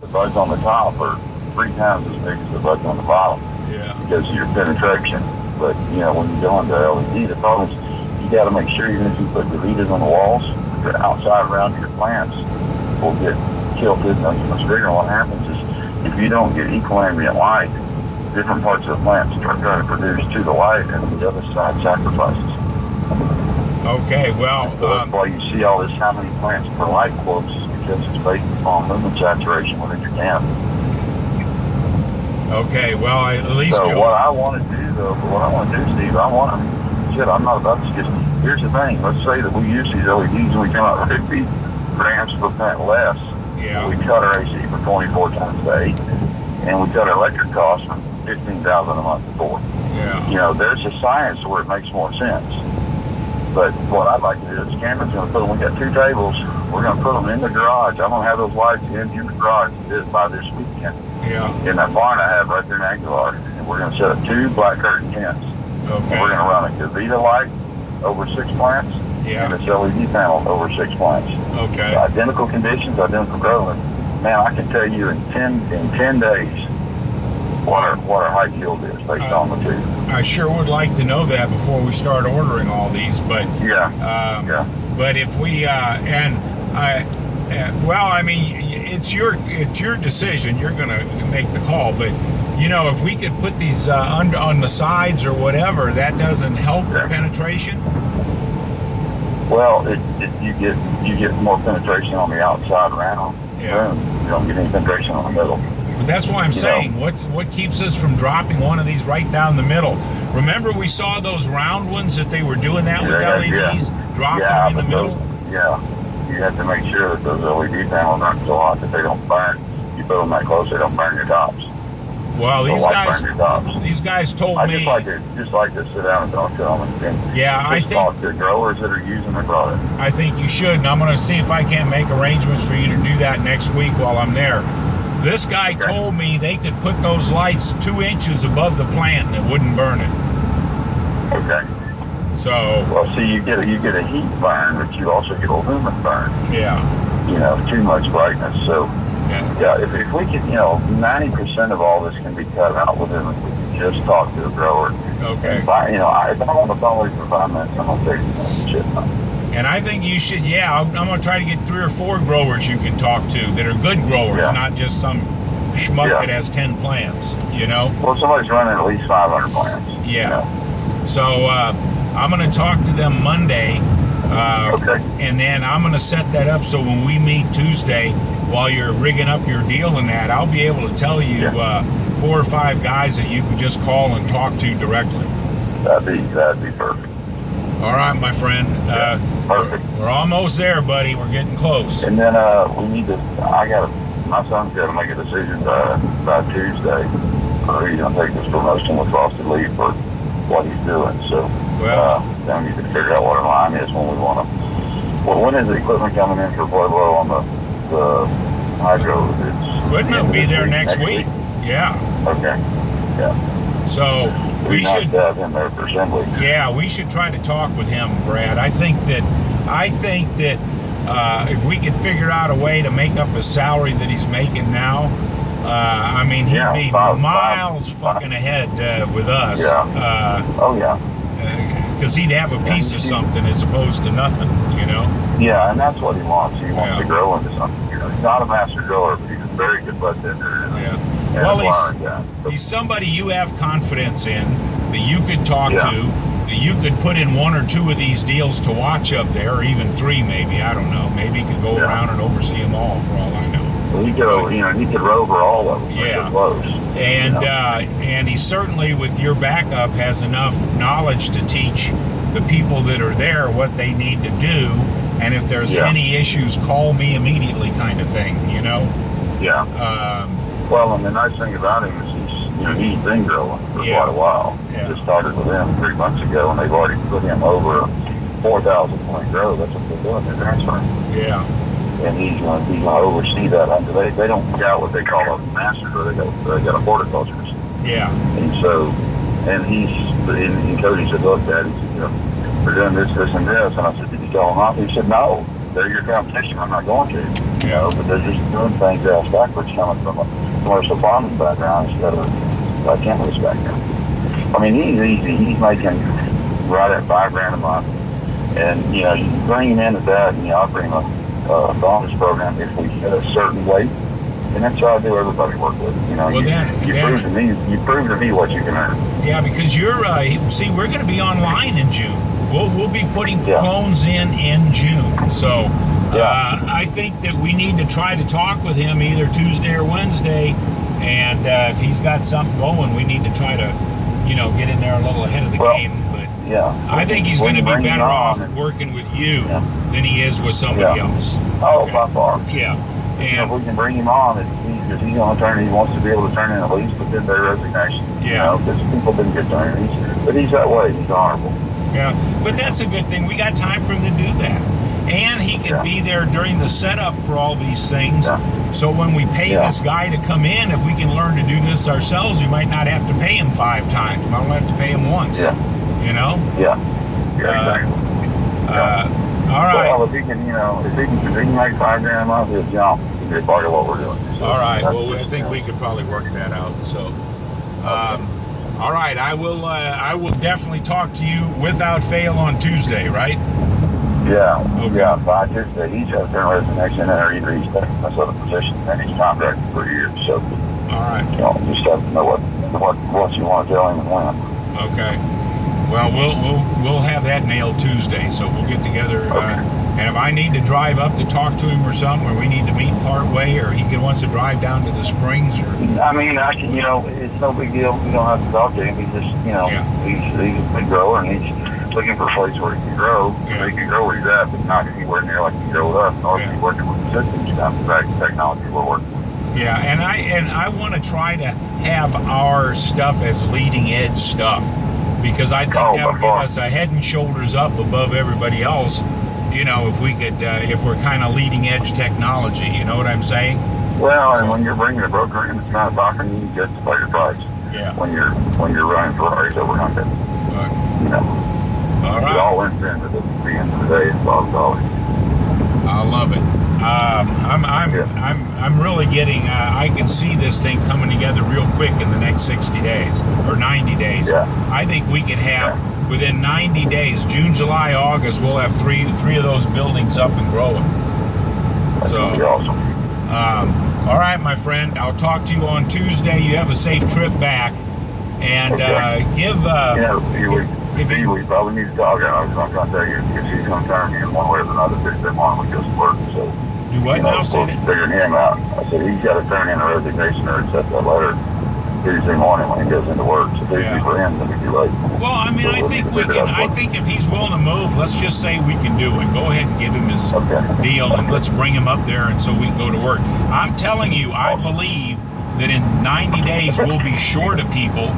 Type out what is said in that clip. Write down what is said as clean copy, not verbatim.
the buds on the top are 3 times as big as the buds on the bottom. Yeah. Because of your penetration. But, when you go into LED, the problem is you got to make sure even if you put DeVitas on the walls, the outside around your plants will get tilted much bigger. And what happens is if you don't get equal ambient light, different parts of the plants start trying to produce to the light and the other side sacrifices. Okay, well... So that's why you see all this how many plants per light quotes, because it's based upon lumen saturation within your camp. Okay, well, at least... So what I want to do, Steve, I'm not about to just... Here's the thing. Let's say that we use these LEDs and we come out with 50 grams per plant less. Yeah. We cut our AC for 24 times to 8, and we cut our electric costs from $15,000 a month to 4. Yeah. There's a science where it makes more sense. But what I'd like to do is Cameron's going to put them, we got 2 tables, we're going to put them in the garage. I'm going to have those lights in the garage by this weekend. Yeah. In that barn I have right there in Aguilar. And we're going to set up 2 black curtain tents. Okay. And we're going to run a DeVita light over 6 plants. Yeah. And this LED panel over 6 plants. Okay. Identical conditions, identical growth. Man, I can tell you in 10 days what our high yield is based on the 2. I sure would like to know that before we start ordering all these, but yeah. But if we it's your decision. You're going to make the call, but if we could put these on the sides or whatever, that doesn't help the penetration. Well, you get more penetration on the outside round. Yeah. You don't get any penetration on the middle. But that's why I'm saying, what keeps us from dropping one of these right down the middle? Remember we saw those round ones that they were doing that with LEDs, dropping them in the middle? You have to make sure that those LED panels aren't so hot that they don't burn. You put them that close, they don't burn your tops. Well, these guys told me. I just like to sit down and talk to them and talk to growers that are using the product. I think you should, and I'm going to see if I can't make arrangements for you to do that next week while I'm there. This guy told me they could put those lights 2 inches above the plant and it wouldn't burn it. Okay. So. Well, see, you get a heat burn, but you also get a lumen burn. Yeah. Too much brightness. So. Yeah, if we could, 90% of all this can be cut out with it. We can just talk to a grower. Okay. If I want to follow you for 5 minutes, I'm going to take some shit. And I think you should, I'm going to try to get 3 or 4 growers you can talk to that are good growers, not just some schmuck that has 10 plants, Well, somebody's running at least 500 plants. Yeah. So I'm going to talk to them Monday. Okay. And then I'm going to set that up so when we meet Tuesday, while you're rigging up your deal and that, I'll be able to tell you 4 or 5 guys that you can just call and talk to directly. That'd be perfect. All right, my friend. Perfect. We're almost there, buddy. We're getting close. And then we need to. My son's got to make a decision by Tuesday. He's going to take this promotion with frosted leaf for what he's doing. So then we need to figure out what our line is when we want to. Well, when is the equipment coming in for Pueblo on the hydro? Equipment will be there next week. Yeah. Okay. Yeah. So we should have him there for assembly. Yeah, we should try to talk with him, Brad. I think that if we could figure out a way to make up the salary that he's making now, he'd be miles fucking ahead with us. Yeah. Because he'd have a piece of something as opposed to nothing, Yeah, and that's what he wants. He wants to grow into something. He's not a master grower, but he's a very good bud tender. Well, he's somebody you have confidence in, that you could talk to, that you could put in 1 or 2 of these deals to watch up there, or even 3 maybe, I don't know. Maybe he could go around and oversee them all for all I know. Well, he could row over all of them. Yeah. Close, and he certainly, with your backup, has enough knowledge to teach the people that are there what they need to do, and if there's any issues, call me immediately kind of thing, Yeah. Well, and the nice thing about him is he's been growing for quite a while. Yeah. Just started with him 3 months ago, and they've already put him over a 4,000 point grow. That's what they're doing. They're transferring. Yeah. And he's going to oversee that. They don't got what they call a master grow. They got a horticulturist. Yeah. And so, and Cody said, look, Dad, we're doing this, and this. And I said, did you tell him off? He said, no. They're your competition. I'm not going to. know, but they're just doing things ass backwards coming from a commercial farming background instead of a chemist background. I mean, he's easy. He's making right at $5,000 a month. And, you know, you bring him into that and you offer him a bonus program if we hit a certain weight. And that's how I do everybody work with. You know, well, you prove to me what you can earn. Yeah, because you're, see, we're going to be online in June. We'll be putting clones in June. So I think that we need to try to talk with him either Tuesday or Wednesday. And if he's got something going, we need to try to, you know, get in there a little ahead of the game. But I think he's going to be better off working with you than he is with somebody else. Oh, by far. Yeah. And if we can bring him on, because he's going to turn, he wants to be able to turn in at least within their resignation. Yeah. You know, because people didn't get turned. But he's that way. He's honorable. Yeah. But that's a good thing. We got time for him to do that. And he can be there during the setup for all these things. Yeah. So when we pay this guy to come in, if we can learn to do this ourselves, we might not have to pay him 5 times. We might only have to pay him once. Yeah. You know? Yeah. Yeah, exactly. All right. Well, if he can, you know, if he can make $5,000 a month, he'll jump. He'll be a part of what we're doing. So all right. Well, I think we could probably work that out. So, all right. I will definitely talk to you without fail on Tuesday, right? Yeah. Okay. Yeah. By Tuesday, he's got to turn resignation in, or either he's taking this other position and he's contracted for a year. So, all right. You know, just have to know what you want to tell him and when. Okay. Well, we'll have that nailed Tuesday, so we'll get together. And if I need to drive up to talk to him or something, or we need to meet part way, or he wants to drive down to the Springs, or I mean, you know, it's no big deal. You don't have to talk to him. He's just, you know, he's a big grower, and he's looking for a place where he can grow. Yeah. He can grow where he's at, but not anywhere near like he can grow with us. Nor is he working with the systems stuff, the technology we're working with. Yeah, and I want to try to have our stuff as leading edge stuff. Because I think that would give us a head and shoulders up above everybody else, you know, if we could, if we're kind of leading edge technology, you know what I'm saying? Well, and when you're bringing a broker in, it's not talking, you justify your price. Yeah. When you're running Ferraris over Hyundai. Right. You know. All right. It all wins in, but at the end of the day, it's $12. I love it. I'm really getting. I can see this thing coming together real quick in the next 60 days or 90 days. Yeah. I think we can have within 90 days, June, July, August, we'll have three of those buildings up and growing. That's awesome. All right, my friend. I'll talk to you on Tuesday. You have a safe trip back, and we probably need to talk. I was going to tell you if she's going to turn me in one way or another Tuesday morning, we just work. So. Do what now? Say that. Figuring him out. I said he's got to turn in a resignation or accept that letter Tuesday morning when he goes into work. So Tuesday for him, then it'd be late. Well, I mean, I think we can. I think if he's willing to move, let's just say we can do it. Go ahead and give him his deal, and let's bring him up there, and so we can go to work. I'm telling you, I believe that in 90 days we'll be short of people